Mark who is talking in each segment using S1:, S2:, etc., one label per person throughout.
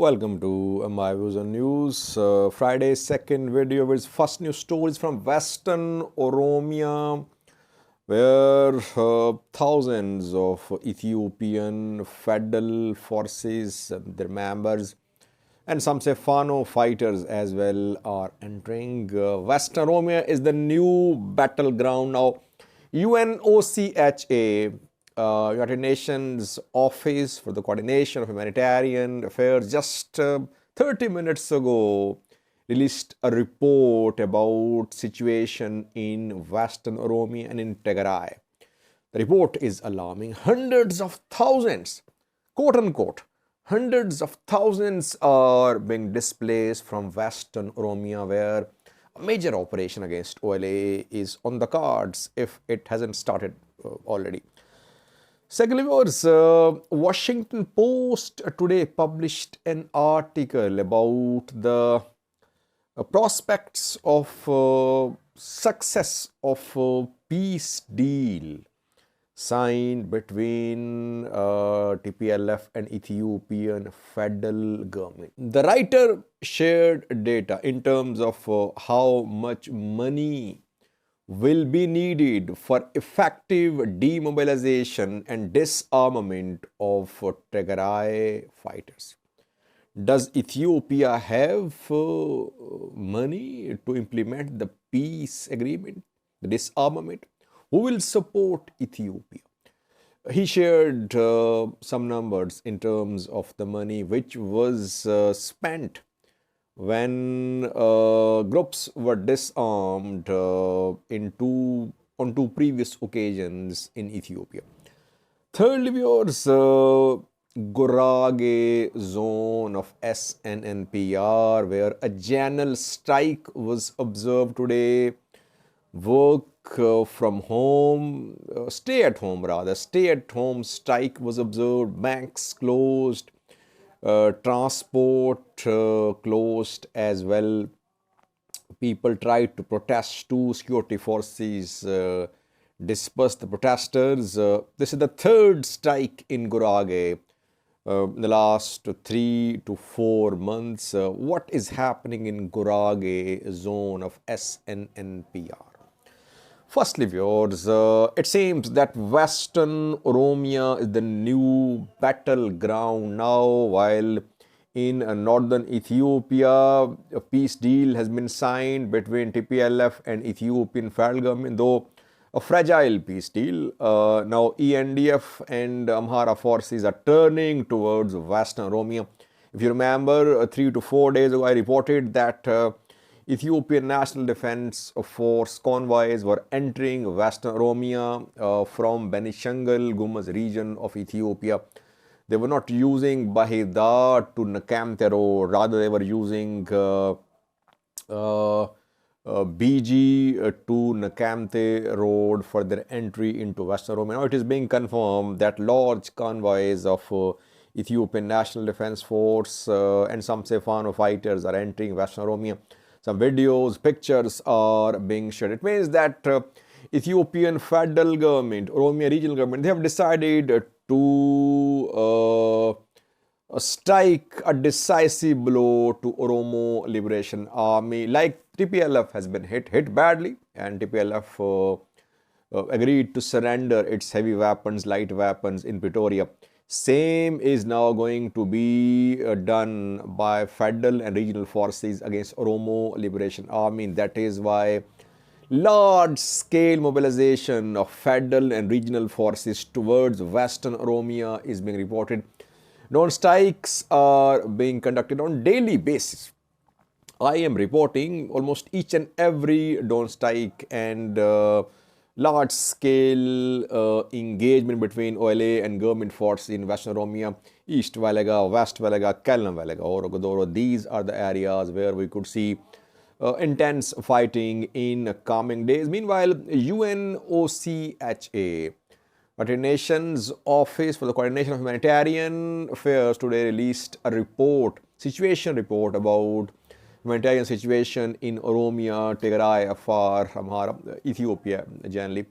S1: Welcome to my views on news. Friday's second video with first news stories from Western Oromia, where thousands of Ethiopian federal forces, their members, and some say Fano fighters as well are entering. Western Oromia is the new battleground now. UNOCHA, United Nations Office for the Coordination of Humanitarian Affairs, just 30 minutes ago released a report about situation in Western Oromia and in Tigray. The report is alarming. Hundreds of thousands, quote unquote, hundreds of thousands are being displaced from Western Oromia, where a major operation against OLA is on the cards if it hasn't started already. Secondly, Washington Post today published an article about the prospects of success of a peace deal signed between TPLF and Ethiopian federal government. The writer shared data in terms of how much money will be needed for effective demobilization and disarmament of Tigray fighters. Does Ethiopia have money to implement the peace agreement, the disarmament? Who will support Ethiopia? He shared some numbers in terms of the money which was spent when groups were disarmed on two previous occasions in Ethiopia. Thirdly, viewers, Gurage zone of SNNPR, where a general strike was observed today. Work from home, stay at home strike was observed. Banks closed, transport closed as well. People tried to protest too. Security forces dispersed the protesters. This is the third strike in Gurage in the last 3 to 4 months. What is happening in Gurage zone of SNNPR? Firstly, viewers, it seems that Western Oromia is the new battleground now, while in northern Ethiopia, a peace deal has been signed between TPLF and Ethiopian federal government, though a fragile peace deal. Now, ENDF and Amhara forces are turning towards Western Oromia. If you remember, 3 to 4 days ago, I reported that Ethiopian National Defense Force convoys were entering Western Oromia from Benishangul Gumuz region of Ethiopia. They were not using Bahida to Nakamte road, rather they were using BG to Nakamte road for their entry into Western Oromia. Now it is being confirmed that large convoys of Ethiopian National Defense Force and some Fano fighters are entering Western Oromia. Some videos, pictures are being shared. It means that Ethiopian federal government, Oromia regional government, they have decided to strike a decisive blow to Oromo Liberation Army. Like TPLF has been hit badly, and TPLF agreed to surrender its heavy weapons, light weapons in Pretoria. Same is now going to be done by federal and regional forces against Oromo Liberation Army. That is why large-scale mobilization of federal and regional forces towards Western Oromia is being reported. Dawn strikes are being conducted on daily basis. I am reporting almost each and every dawn strike and large-scale engagement between OLA and government forces in Western Oromia, East Valaga, West Valaga, Kellam Valaga, Orogodoro. These are the areas where we could see intense fighting in coming days. Meanwhile, UNOCHA, United Nations Office for the Coordination of Humanitarian Affairs, today released a report, situation report about humanitarian situation in Oromia, Tigray, Afar, Amhara, Ethiopia generally.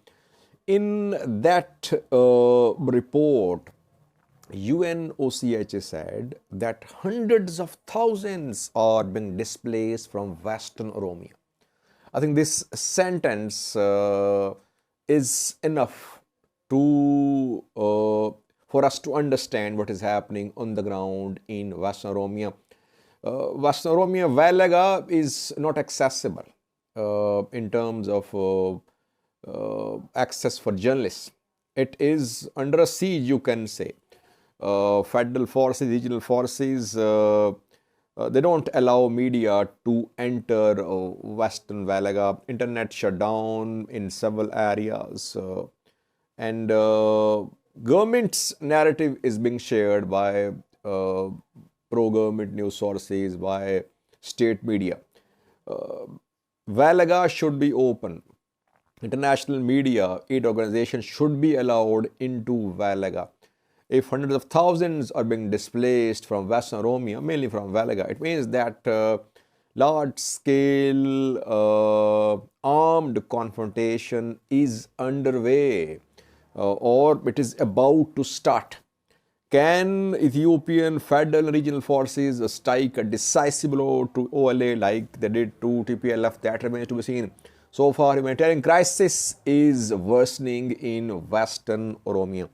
S1: In that report, UNOCHA said that hundreds of thousands are being displaced from Western Oromia. I think this sentence is enough to for us to understand what is happening on the ground in Western Oromia. Western Oromia, Valaga is not accessible in terms of access for journalists. It is under a siege, you can say. Federal forces, regional forces, they don't allow media to enter Western Valaga. Internet shut down in several areas. And government's narrative is being shared by pro-government news sources, by state media. Valaga should be open. International media, aid organizations should be allowed into Valaga. If hundreds of thousands are being displaced from Western Oromia, mainly from Valaga, it means that large-scale armed confrontation is underway or it is about to start. Can Ethiopian federal and regional forces strike a decisive blow to OLA like they did to TPLF? That remains to be seen. So far, humanitarian crisis is worsening in Western Oromia.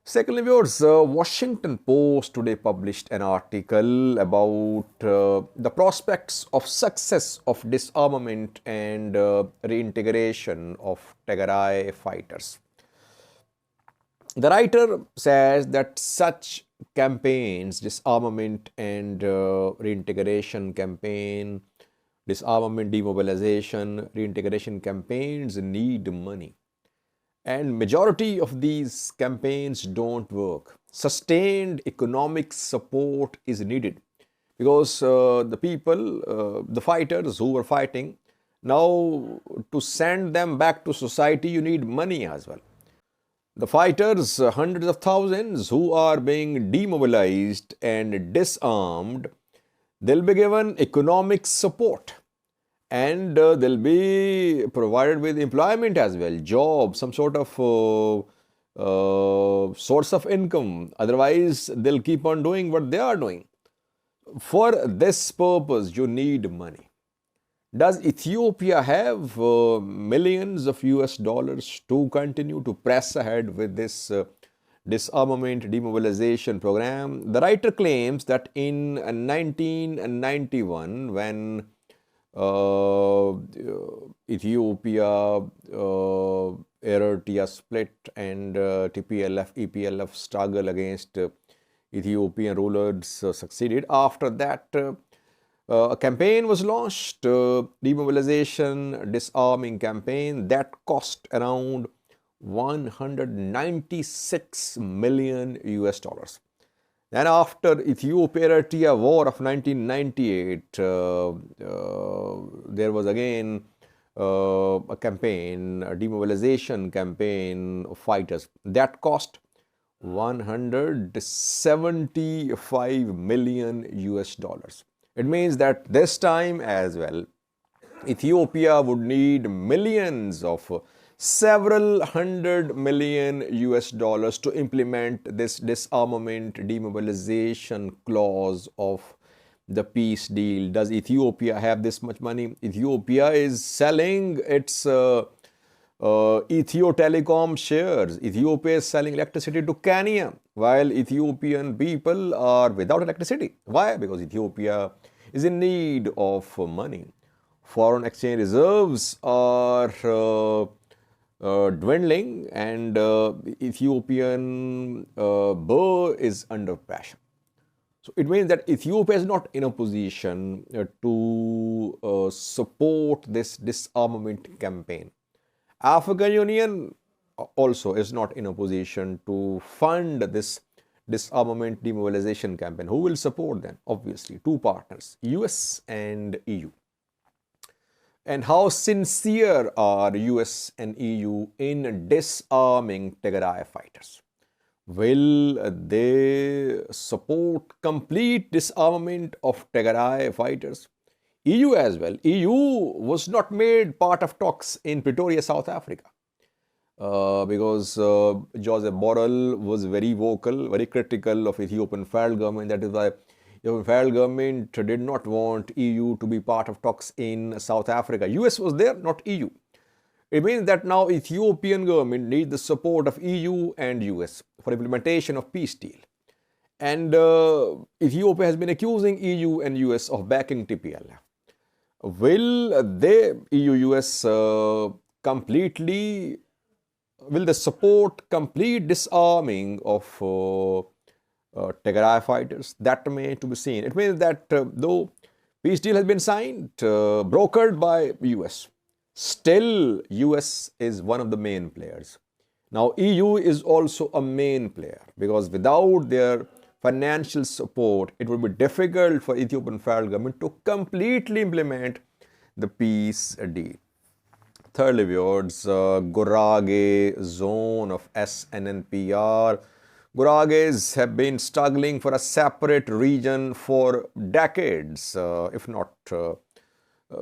S1: Secondly, viewers, Washington Post today published an article about the prospects of success of disarmament and reintegration of Tigray fighters. The writer says that such campaigns, disarmament and reintegration campaign, disarmament, demobilization, reintegration campaigns need money. And majority of these campaigns don't work. Sustained economic support is needed because the people, the fighters who were fighting, now to send them back to society, you need money as well. The fighters, hundreds of thousands who are being demobilized and disarmed, they'll be given economic support. And they'll be provided with employment as well, job, some sort of source of income. Otherwise, they'll keep on doing what they are doing. For this purpose, you need money. Does Ethiopia have millions of US dollars to continue to press ahead with this disarmament, demobilization program? The writer claims that in 1991, when Ethiopia, Eritrea split and TPLF, EPLF struggle against Ethiopian rulers succeeded. After that, a campaign was launched, demobilization, disarming campaign that cost around 196 million US dollars. Then after Ethiopia-Eritrea War of 1998, there was again a campaign, a demobilization campaign of fighters. That cost 175 million US dollars. It means that this time as well, Ethiopia would need millions of several hundred million US dollars to implement this disarmament demobilization clause of the peace deal. Does Ethiopia have this much money? Ethiopia is selling its Ethio Telecom shares. Ethiopia is selling electricity to Kenya, while Ethiopian people are without electricity. Why? Because Ethiopia is in need of money. Foreign exchange reserves are dwindling, and Ethiopian birr is under pressure. So it means that Ethiopia is not in a position to support this disarmament campaign. African Union also is not in a position to fund this disarmament demobilization campaign. Who will support them? Obviously, two partners, US and EU. And how sincere are US and EU in disarming Tigray fighters? Will they support complete disarmament of Tigray fighters? EU as well. EU was not made part of talks in Pretoria, South Africa, because Joseph Borrell was very vocal, very critical of Ethiopian federal government. That is why Ethiopian federal government did not want EU to be part of talks in South Africa. US was there, not EU. It means that now Ethiopian government needs the support of EU and US for implementation of peace deal. And Ethiopia has been accusing EU and US of backing TPLF. Will they, EU, US, will they support complete disarming of Tigray fighters? That remains to be seen. It means that though peace deal has been signed, brokered by US, still US is one of the main players. Now EU is also a main player, because without their financial support, it would be difficult for Ethiopian federal government to completely implement the peace deal. Thirdly, viewers, Gurage zone of SNNPR. Gurages have been struggling for a separate region for decades, if not,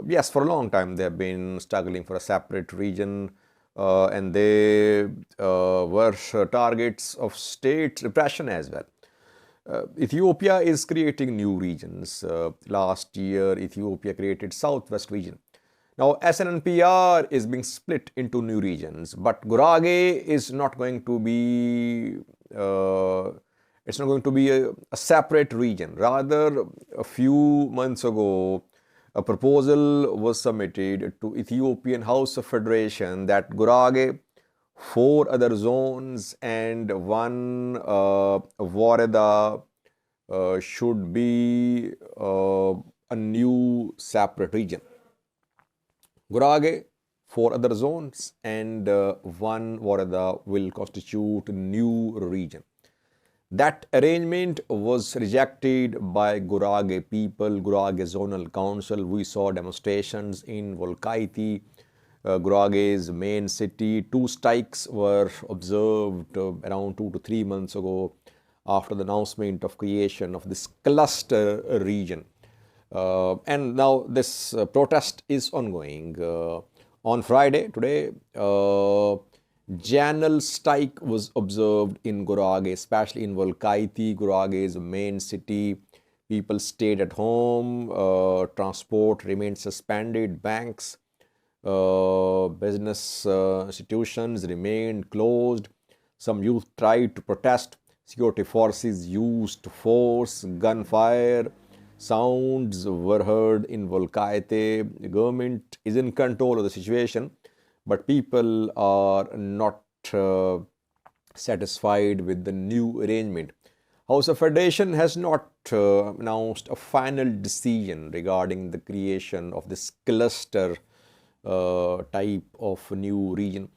S1: yes, for a long time they have been struggling for a separate region, and they were targets of state repression as well. Ethiopia is creating new regions. Last year, Ethiopia created Southwest region. Now, SNNPR is being split into new regions, but Gurage is not going to be. It's not going to be a separate region. Rather, a few months ago, a proposal was submitted to Ethiopian House of Federation that Gurage, 4 other zones and 1 Wareda should be a new separate region. Gurage, 4 other zones and 1 Wareda will constitute a new region. That arrangement was rejected by Gurage people, Gurage Zonal Council. We saw demonstrations in Volkaiti, Gurage's main city. 2 strikes were observed around 2 to 3 months ago after the announcement of creation of this cluster region. And now this protest is ongoing. On Friday, today, general strike was observed in Gurage, especially in Volkaiti, Gurage's main city. People stayed at home, transport remained suspended, banks, business institutions remained closed. Some youth tried to protest. Security forces used force, gunfire. Sounds were heard in Volkaite. The government is in control of the situation, but people are not satisfied with the new arrangement. House of Federation has not announced a final decision regarding the creation of this cluster type of new region.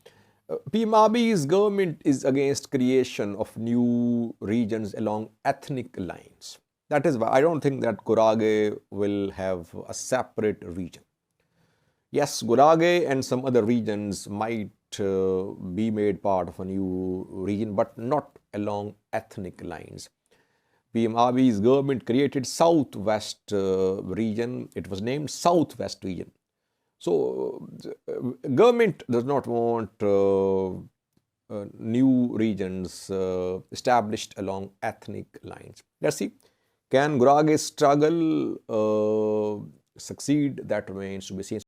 S1: PM Abiy's government is against creation of new regions along ethnic lines. That is why I don't think that Gurage will have a separate region. Yes, Gurage and some other regions might be made part of a new region, but not along ethnic lines. PM Abiy's government created Southwest region. It was named Southwest region. So, government does not want new regions established along ethnic lines. Let's see. Can Gurage struggle succeed? That remains to be seen.